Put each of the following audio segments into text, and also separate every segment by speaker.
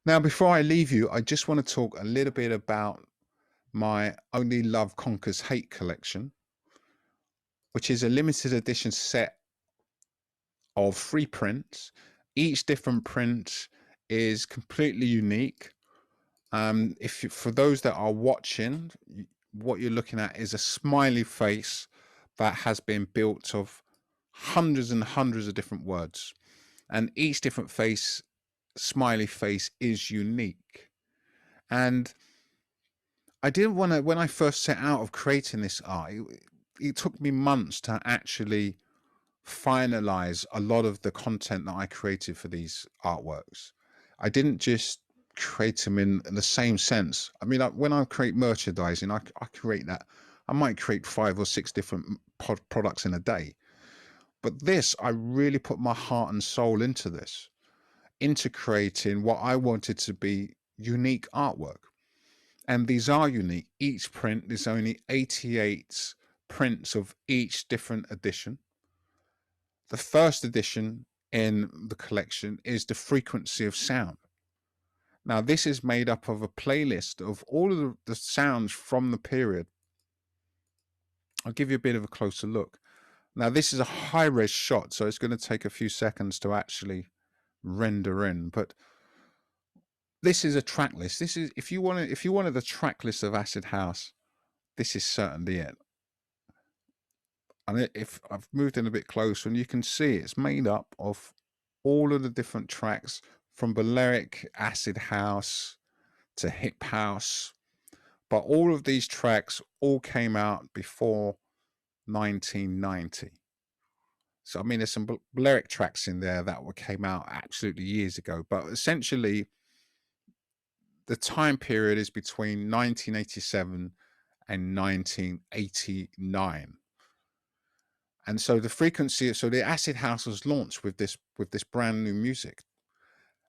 Speaker 1: Now, before I leave you, I just want to talk a little bit about my Only Love Conquers Hate collection, which is a limited edition set of 3 prints. Each different print is completely unique. If you, for those that are watching, what you're looking at is a smiley face that has been built of hundreds and hundreds of different words, and each different smiley face is unique. And I didn't want to, when I first set out of creating this art, it took me months to actually finalize a lot of the content that I created for these artworks. I didn't just create them in the same sense. I mean, when I create merchandising, I create that. I might create 5 or 6 different products in a day. But this, I really put my heart and soul into this, into creating what I wanted to be unique artwork. And these are unique. Each print, there's only 88 prints of each different edition. The first edition in the collection is the frequency of sound. Now, this is made up of a playlist of all of the sounds from the period. I'll give you a bit of a closer look. Now, this is a high-res shot, so it's going to take a few seconds to actually render in. But this is a track list. This is if you wanted the track list of Acid House, this is certainly it. And if I've moved in a bit closer, and you can see it's made up of all of the different tracks from Balearic acid house to hip house. But all of these tracks all came out before 1990. So, I mean, there's some Balearic tracks in there that came out absolutely years ago. But essentially, the time period is between 1987 and 1989. And so the frequency, so the acid house was launched with this brand new music,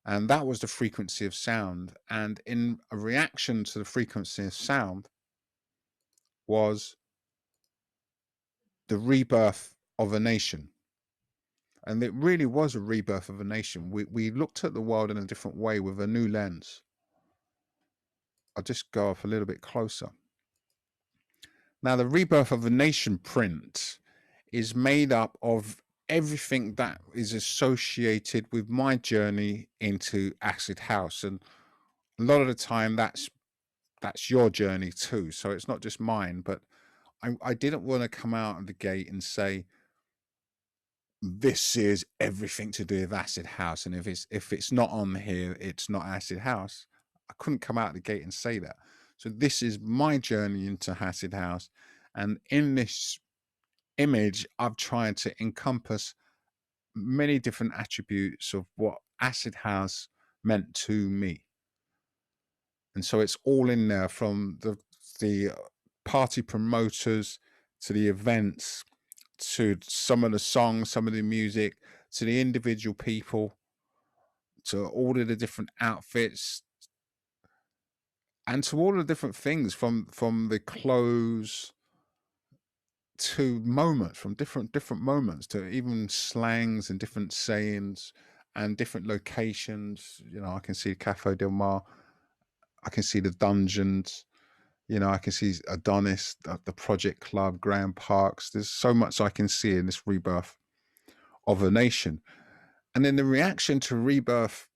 Speaker 1: and that was the frequency of sound. And in a reaction to the frequency of sound was the rebirth of a nation. And it really was a rebirth of a nation. We looked at the world in a different way with a new lens. I'll just go up a little bit closer. Now, the Rebirth of a Nation print is made up of everything that is associated with my journey into acid house, and a lot of the time that's your journey too. So it's not just mine, but I didn't want to come out of the gate and say this is everything to do with acid house, and if it's not on here, it's not acid house. I couldn't come out of the gate and say that. So this is my journey into acid house, and in this image, I've tried to encompass many different attributes of what acid house meant to me. And so it's all in there, from the party promoters to the events, to some of the songs, some of the music, to the individual people, to all of the different outfits, and to all the different things, from the clothes to moments, from different moments, to even slangs and different sayings and different locations. You know, I can see Cafe Del Mar, I can see the dungeons, you know, I can see Adonis, the Project Club, Grand Parks. There's so much I can see in this rebirth of a nation. And then the reaction to rebirth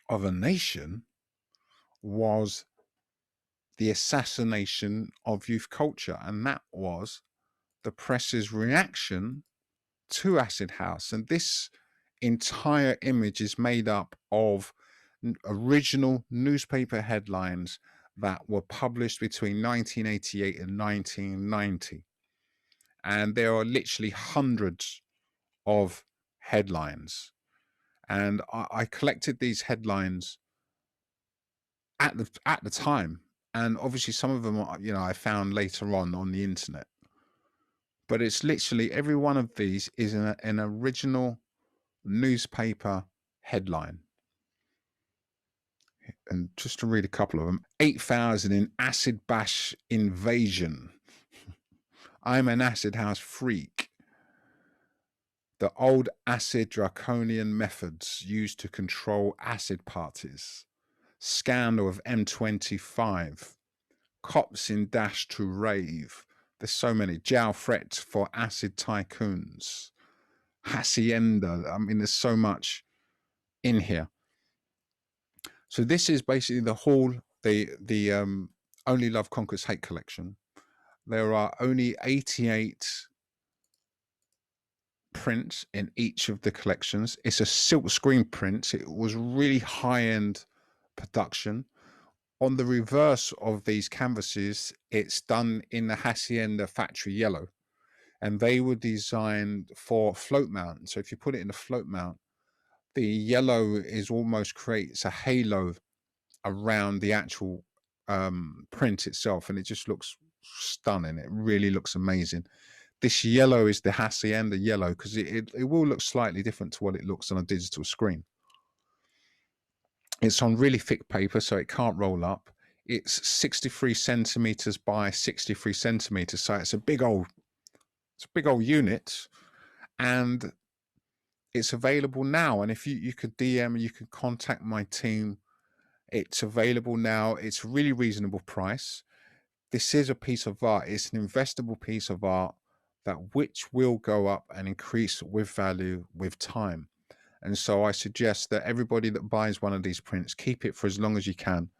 Speaker 1: of a nation was the assassination of youth culture. And that was the press's reaction to acid house. And this entire image is made up of original newspaper headlines that were published between 1988 and 1990. And there are literally hundreds of headlines. And I collected these headlines at the time. And obviously some of them, you know, I found later on the internet. But it's literally every one of these is an original newspaper headline. And just to read a couple of them: 8,000 in acid bash invasion. I'm an acid house freak. The old acid draconian methods used to control acid parties. Scandal of M25. Cops in dash to rave. There's so many. Jow threat for acid tycoons. Hacienda. I mean, there's so much in here. So this is basically the whole, the Only Love Conquers Hate collection. There are only 88 prints in each of the collections. It's a silk screen print. It was really high-end production. On the reverse of these canvases, it's done in the Hacienda factory yellow, and they were designed for float mount. So if you put it in a float mount, the yellow is almost creates a halo around the actual print itself, and it just looks stunning. It really looks amazing. This yellow is the Hacienda yellow because it will look slightly different to what it looks on a digital screen. It's on really thick paper, so it can't roll up. It's 63 centimeters by 63 centimeters, so it's a big old unit, and it's available now. And if you could DM, you could contact my team. It's available now. It's a really reasonable price. This is a piece of art. It's an investable piece of art that which will go up and increase with value with time. And so I suggest that everybody that buys one of these prints, keep it for as long as you can.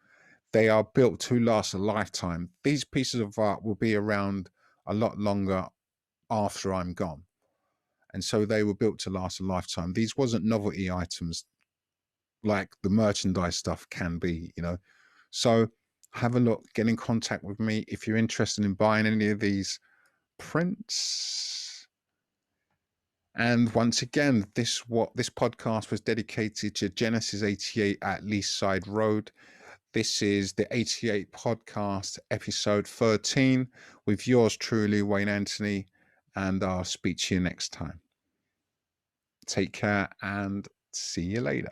Speaker 1: They are built to last a lifetime. These pieces of art will be around a lot longer after I'm gone. And so they were built to last a lifetime. These wasn't novelty items like the merchandise stuff can be, you know. So have a look, get in contact with me if you're interested in buying any of these prints. And once again, this podcast was dedicated to Genesis 88 at Leaside Road. This is the 88 podcast, episode 13, with yours truly, Wayne Anthony, and I'll speak to you next time. Take care and see you later.